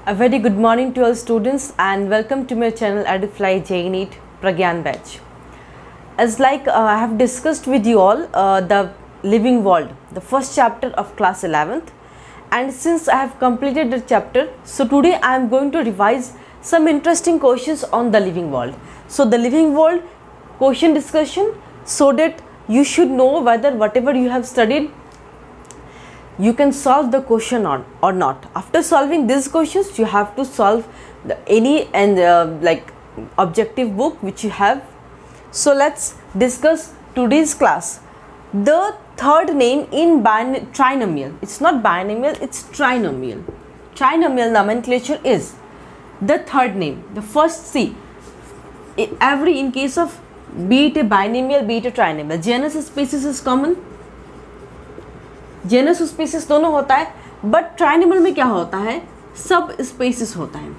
A very good morning to all students and welcome to my channel Edufly J-NEET Pragyan batch. As I have discussed with you all the living world, the first chapter of class 11th, and since I have completed the chapter, so today I am going to revise some interesting questions on the living world. So the living world question discussion, so that you should know whether whatever you have studied you can solve the question or not. After solving these questions, you have to solve any objective book which you have. So let's discuss today's class. The third name in trinomial, it's not binomial, it's trinomial. Trinomial nomenclature is the third name. The first C, in case of be it a binomial, be it a trinomial, genus species is common. Genus species दोनों होता है, but ट्राइनिमल में क्या होता है, sub species होता है.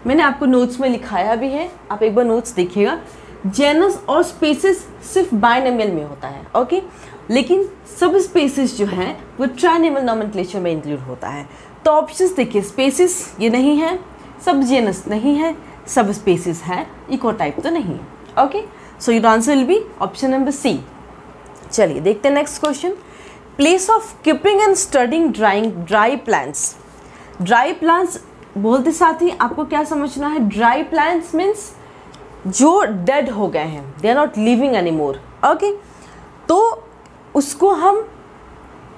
मैंने आपको नोट्स में लिखाया भी है, आप एक बार नोट्स देखिएगा. जेनस और स्पीसीज सिर्फ बाइनोमियल में होता है, ओके, लेकिन सब स्पीसीज जो है वो ट्राइनिमल नोमेनक्लेचर में इंक्लूड होता है. तो ऑप्शंस देखिए, स्पीसीज ये नहीं है, सब जेनस नहीं है, सब स्पीसीज है, इको टाइप तो नहीं है. Okay, so your answer will be option number C. चलिए देखते हैं next question. Place of keeping and studying dry plants. ड्राई प्लांट्स बोलते साथ ही आपको क्या समझना है, ड्राई प्लांट्स मीन्स जो डेड हो गए हैं, they are not living any more. Okay, तो उसको हम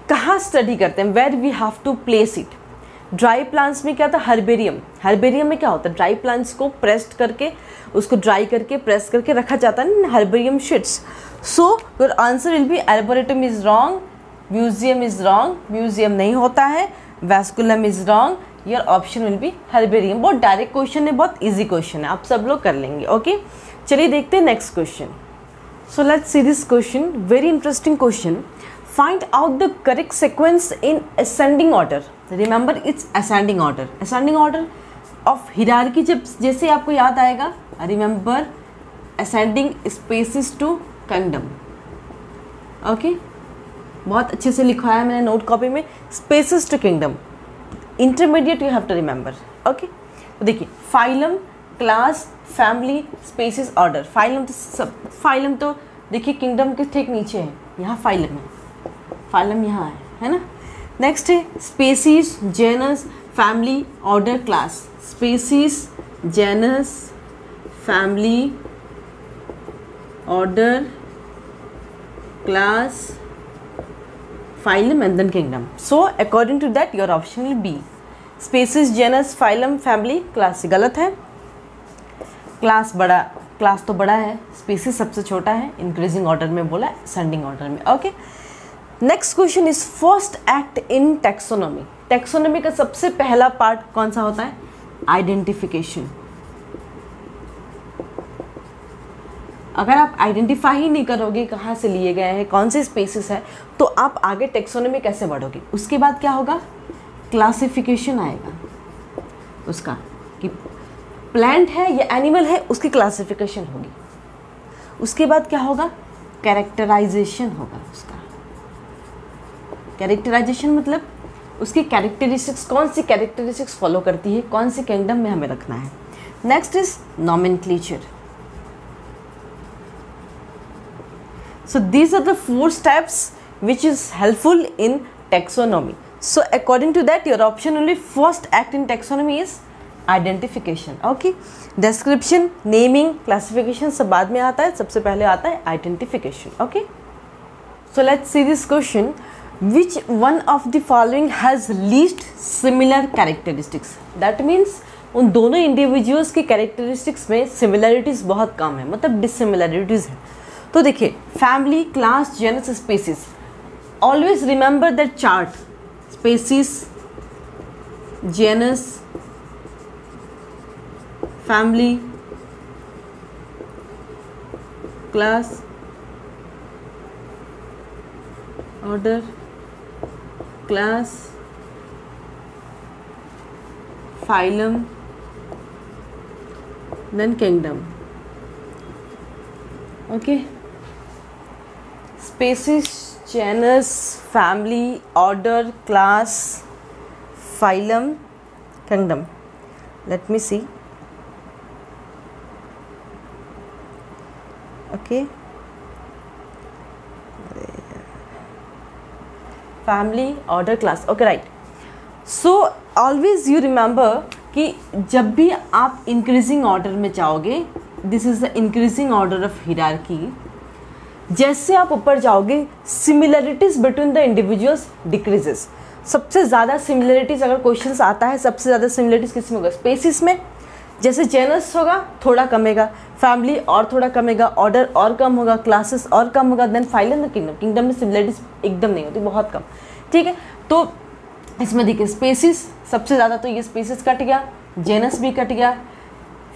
कहाँ स्टडी करते हैं, where we have to place it. Dry plants में क्या था, हर्बेरियम. हर्बेरियम में क्या होता है, ड्राई प्लांट्स को प्रेस्ड करके, उसको ड्राई करके प्रेस करके रखा जाता है ना, herbarium sheets. So your answer will be arboretum is wrong, museum is wrong, museum नहीं होता है, vasculum is wrong, your option will be herbarium. बहुत डायरेक्ट क्वेश्चन है, बहुत इजी क्वेश्चन है, आप सब लोग कर लेंगे. ओके, चलिए देखते हैं next question. So let's see this question, very interesting question. Find out the correct sequence in ascending order. Remember it's ascending order. Ascending order of hierarchy, जब जैसे आपको याद आएगा, remember ascending species to kingdom. Okay, बहुत अच्छे से लिखा है मैंने नोट कॉपी में, species to kingdom. Intermediate you have to remember. Okay, तो देखिए, phylum, class, family, species, order. Phylum तो देखिए किंगडम के ठीक नीचे है, यहाँ फाइलम है, फाइलम यहाँ है ना. नेक्स्ट है species, genus, family, order, class. Species, genus, family, order, class, phylum and then kingdom. So according to that your option will be species, genus, phylum, family, class. गलत है. क्लास बड़ा, class तो बड़ा है, स्पीसीज सबसे छोटा है, इंक्रीजिंग ऑर्डर में बोला, असेंडिंग ऑर्डर में. Okay, next question is first act in taxonomy. Taxonomy का सबसे पहला पार्ट कौन सा होता है, आइडेंटिफिकेशन. अगर आप आइडेंटिफाई ही नहीं करोगे कहाँ से लिए गए हैं, कौन से स्पीसीज है, तो आप आगे टेक्सोनॉमी कैसे बढ़ोगे. उसके बाद क्या होगा, क्लासिफिकेशन आएगा उसका, कि प्लांट है या एनिमल है, उसकी क्लासिफिकेशन होगी. उसके बाद क्या होगा, कैरेक्टराइजेशन होगा उसका. कैरेक्टराइजेशन मतलब उसकी कैरेक्टरिस्टिक्स, कौन सी कैरेक्टरिस्टिक्स फॉलो करती है, कौन सी किंगडम में हमें रखना है. Next is nomenclature. So these are the 4 steps which is helpful in taxonomy. So according to that your option only first act in taxonomy is identification. Okay, description, naming, classification सब बाद में आता है, सबसे पहले आता है identification. Okay, so let's see this question. Which one of the following has least similar characteristics? That means उन दोनों इंडिविजुअल्स की कैरेक्टरिस्टिक्स में सिमिलरिटीज बहुत कम है, मतलब डिससिमिलरिटीज है. तो देखिए, family, class, genus, species. Always remember that chart. Species, genus, family, class, order, class, phylum, then kingdom. Okay, species, genus, family, order, class, phylum, kingdom. Let me see. Okay. Family, order, class. Okay, right. So always you remember कि जब भी आप increasing order में जाओगे, this is the increasing order of hierarchy, जैसे आप ऊपर जाओगे similarities between the individuals decreases. सबसे ज़्यादा सिमिलरिटीज अगर क्वेश्चंस आता है, सबसे ज़्यादा सिमिलरिटीज किस में होगा? स्पेसिस में. जैसे जेनस होगा थोड़ा कमेगा, फैमिली और थोड़ा कमेगा, ऑर्डर और कम होगा, क्लासेस और कम होगा, then phylum the kingdom. Kingdom में सिमिलरिटीज एकदम नहीं होती, बहुत कम. ठीक है, तो इसमें देखिए स्पेसिस सबसे ज़्यादा, तो ये स्पेसिस कट गया, जेनस भी कट गया,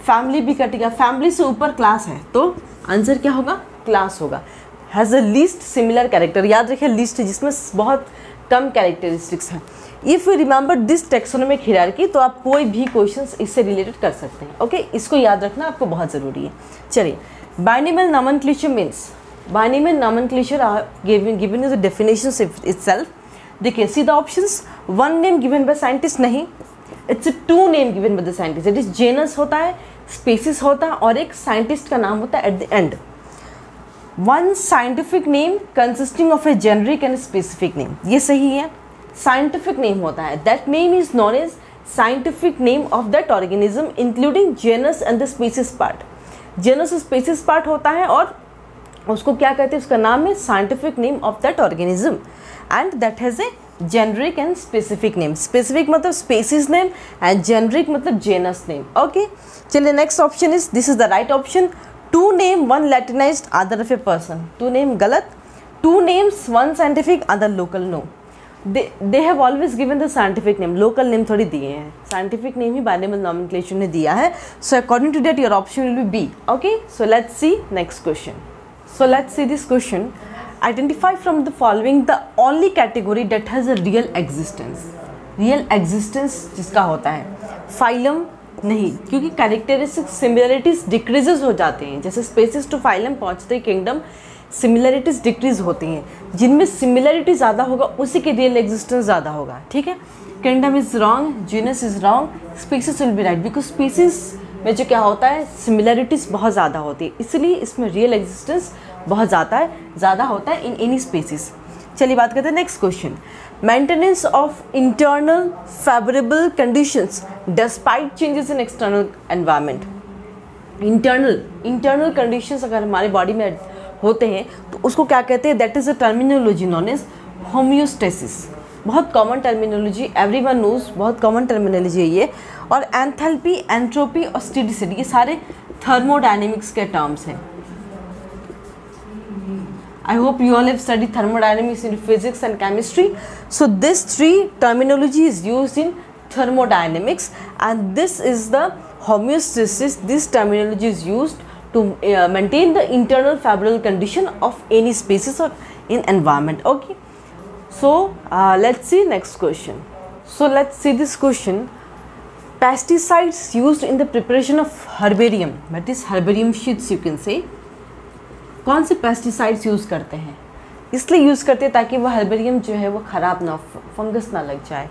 फैमिली भी कट गया. फैमिली से ऊपर क्लास है, तो आंसर क्या होगा? क्लास होगा. Has a least similar character. याद रखिए लीस्ट, जिसमें बहुत कम कैरेक्टरिस्टिक्स हैं. If you remember this taxonomic hierarchy, तो आप कोई भी क्वेश्चंस इससे रिलेटेड कर सकते हैं. ओके, इसको याद रखना आपको बहुत ज़रूरी है. चलिए, binomial nomenclature means, binomial nomenclature are given the definitions itself. देखिए see the options. One name given by scientist नहीं, it's a two name given by the scientist. It is genus होता है, स्पेसिस होता है, और एक साइंटिस्ट का नाम होता है at the end. One scientific name consisting of a generic and specific name. ये सही है. साइंटिफिक नेम होता है, that name is known as scientific name of that organism including genus and the species part. Genus species part होता है और उसको क्या कहते हैं? उसका नाम है scientific name of that organism, and that has a generic and specific name. Specific मतलब स्पीसीज नेम एंड जेनरिक मतलब जेनस नेम. ओके, चलिए next option is, this is the right option. Two name one latinized other of a person. Two name गलत. Two names one scientific other local. No, they have always given the scientific name. local name थोड़ी दिए हैं, scientific name ही binomial nomenclature ने दिया है. So according to that your option will be B. Okay, so let's see next question. So let's see this question. Identify from the following the only category that has a real existence. real existence जिसका होता है, phylum नहीं, क्योंकि characteristic similarities decreases हो जाते हैं. जैसे spaces to phylum पहुंचते ही किंगडम सिमिलरिटीज डिक्रीज होती हैं. जिनमें सिमिलरिटी ज़्यादा होगा उसी की रियल एग्जिस्टेंस ज़्यादा होगा. ठीक है, kingdom is wrong, genus is wrong, species will be right, because species में जो क्या होता है सिमिलरिटीज बहुत ज़्यादा होती है, इसलिए इसमें रियल एग्जिस्टेंस बहुत ज़्यादा होता है इन एनी स्पीसीज. चलिए बात करते हैं next question. Maintenance of internal favourable conditions despite changes in external environment. Internal conditions अगर हमारे बॉडी में होते हैं तो उसको क्या कहते हैं? That is a terminology known as homeostasis. बहुत कॉमन टर्मिनोलॉजी, एवरीवन नोज, बहुत कॉमन टर्मिनोलॉजी है ये. और एंथैल्पी, एंट्रोपी और स्टेडिसिटी, ये सारे थर्मोडायनेमिक्स के टर्म्स हैं. I hope you all have studied thermodynamics in physics and chemistry. So this three terminology is used in thermodynamics, and this is the homeostasis. This terminology is used to maintain the internal favorable condition of any species or in environment. Okay, so let's see next question. So let's see this question. Pesticides used in the preparation of herbarium, that is herbarium sheets you can say. कौन से pesticides use करते हैं? इसलिए use करते हैं ताकि वह herbarium जो है वो ख़राब ना हो, फंगस ना लग जाए.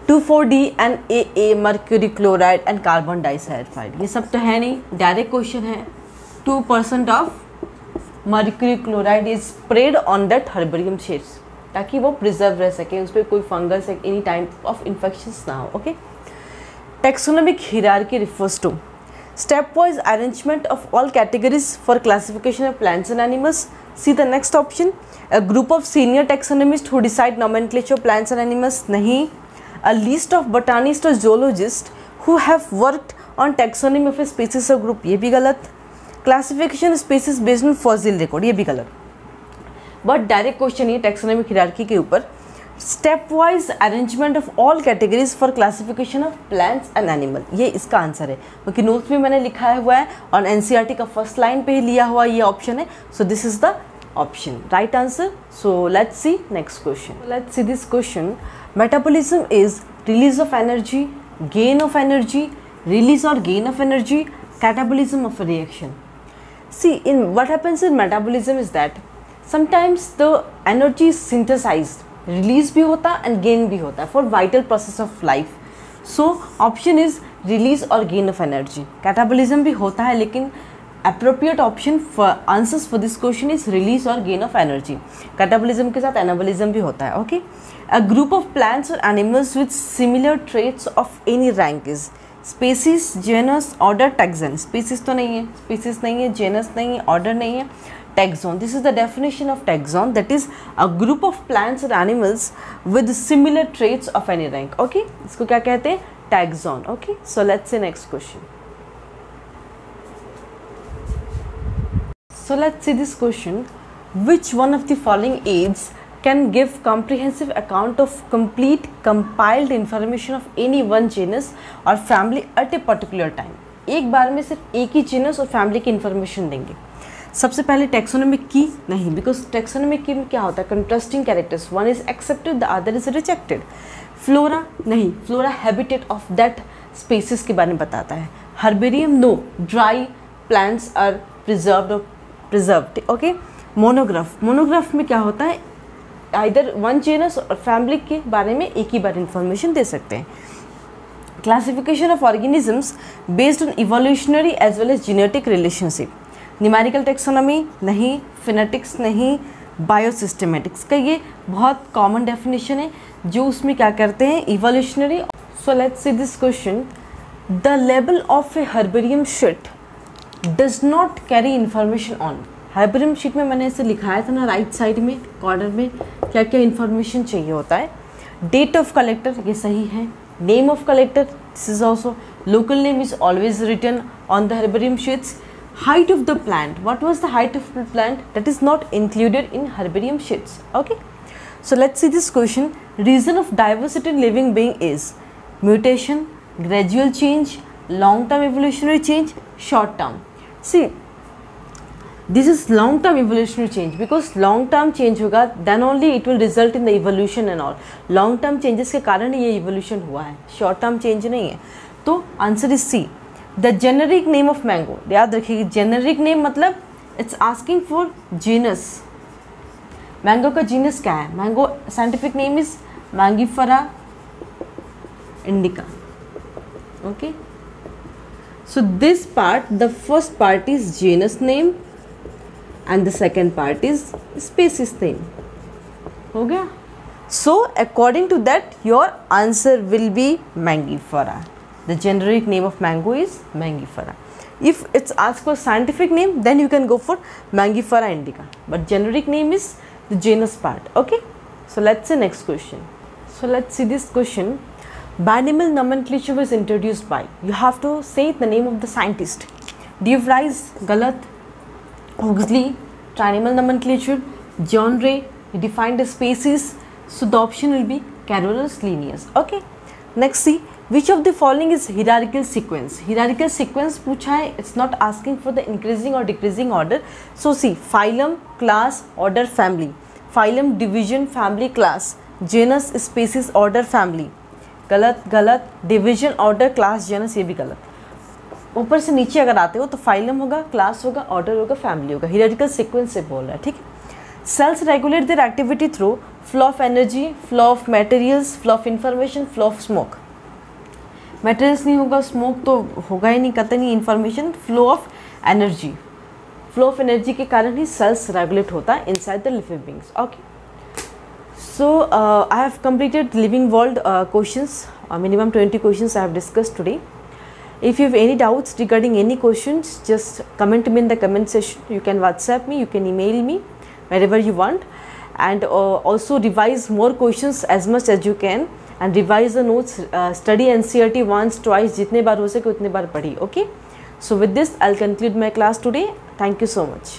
2,4-D and AA, mercury chloride and carbon disulphide, ये सब तो है नहीं, डायरेक्ट क्वेश्चन है. 2% of mercury chloride is spread on that herbarium sheets ताकि वो प्रिजर्व रह सके, उस पर कोई fungus any type of infections ना हो. Okay, taxonomic hierarchy refers to stepwise arrangement of all categories for classification of plants and animals. See the next option. A group of senior taxonomists who decide nomenclature of plants and animals. नहीं. A list of botanists or zoologists who have worked on taxonomy of a species or group. ये भी गलत. Classification of species based on fossil record. ये भी गलत. But direct question ये taxonomic hierarchy के ऊपर. Stepwise arrangement of all categories for classification of plants and animal. ये इसका आंसर है, क्योंकि नोट्स में मैंने लिखा हुआ है और एनसीईआरटी का फर्स्ट लाइन पे ही लिया हुआ ये ऑप्शन है. So this is the option, right answer. So let's see next question. Let's see this question. Metabolism is release of energy, gain of energy, release और gain of energy, catabolism of reaction. See in what happens in metabolism is that sometimes the energy is synthesized, release भी होता है and gain भी होता है for vital process of life. So option is release और gain of energy. Catabolism भी होता है, लेकिन appropriate option for answers for this question is release और गेन ऑफ एनर्जी। कैटाबॉलिज्म के साथ एनाबॉलिज्म भी होता है। Okay, a group of plants और animals with similar traits of any rank is species, genus, order, taxon. Species तो नहीं है, स्पेसीज नहीं है, जेनस नहीं है, ऑर्डर नहीं है, taxon. This is the definition of taxon, that is a group of plants और animals with similar traits of any rank. Okay, इसको क्या कहते हैं? Taxon. Okay, so let's see next question. So let's see this question. Which one of the following aids can give comprehensive account of complete compiled information of any one genus or family at a particular time? एक बार में सिर्फ एक ही genus और family की information देंगे। सबसे पहले taxonomic की नहीं, बिकॉज टैक्सोनॉमिक की में क्या होता है? Contrasting characters, one is accepted the other is rejected. Flora नहीं, flora habitat of that species के बारे में बताता है। Herbarium no, dry plants are preserved और प्रिजर्व्ड। ओके, मोनोग्राफ, मोनोग्राफ में क्या होता है? आइदर वन जेनस और फैमिली के बारे में एक ही बार इंफॉर्मेशन दे सकते हैं। Classification of organisms based on evolutionary as well as genetic relationship. Numerical taxonomy नहीं, फिनेटिक्स नहीं, बायोसिस्टमेटिक्स का ये बहुत कॉमन डेफिनेशन है जो उसमें क्या करते हैं? Evolutionary. So let's see this question. The level of A herbarium sheet does not carry information on. Herbarium sheet में मैंने ऐसे लिखाया था ना, राइट साइड में कॉर्नर में क्या क्या इन्फॉर्मेशन चाहिए होता है। डेट ऑफ कलेक्टर, ये सही है। Name of collector, this is also. Local name is always written on the herbarium sheets. Height of the plant, what was the height of the plant? That is not included in herbarium sheets. Okay, so let's see this question. Reason of diversity in living being is mutation, gradual change, long term evolutionary change, short term. See, this is long term evolutionary change, because long term change होगा then only it will result in the evolution and all. long term changes के कारण ये evolution हुआ है, short term change नहीं है। तो answer is C. The generic name of mango, याद रखिए जेनरिक नेम मतलब it's asking for genus. Mango का जीनस क्या है? Mango scientific name is Mangifera indica. Okay, so this part, the first part is genus name and the second part is species name. हो गया? So according to that your answer will be Mangifera. The generic name of mango is Mangifera. If it's asked for scientific name, then you can go for Mangifera indica, but generic name is the genus part. Okay, so let's see next question. So let's see this question. Binomial nomenclature was introduced by, you have to say the name of the scientist. De Vries, galat. Huxley, trinomial nomenclature. John Ray, he defined the species, so the option will be Carolus Linnaeus. Okay, next see, which of the following is hierarchical sequence? Hierarchical sequence पूछा है, it's not asking for the increasing or decreasing order. So see, phylum, class, order, family. Phylum, division, family, class. Genus, species, order, family. गलत गलत। Division, order, class, genus, ये भी गलत। ऊपर से नीचे अगर आते हो तो फाइलम होगा, क्लास होगा, ऑर्डर होगा, फैमिली होगा। हियरार्किकल सीक्वेंस से बोल रहा है, ठीक है। Cells regulate their activity through flow of energy, flow of materials, flow of information, flow of smoke. Materials नहीं होगा, स्मोक तो होगा ही नहीं, कतई नहीं। Information, flow of energy, flow of energy के कारण ही सेल्स रेगुलेट होता है inside the living beings. Okay, so I have completed living world questions, minimum 20 questions I have discussed today. If you have any doubts regarding any questions, just comment me in the comment section. You can WhatsApp me, you can email me, wherever you want, and also revise more questions as much as you can, and revise the notes. Study NCERT once, twice, जितने बार हो सके उतने बार पढ़िए. Okay, so with this I'll conclude my class today. Thank you so much.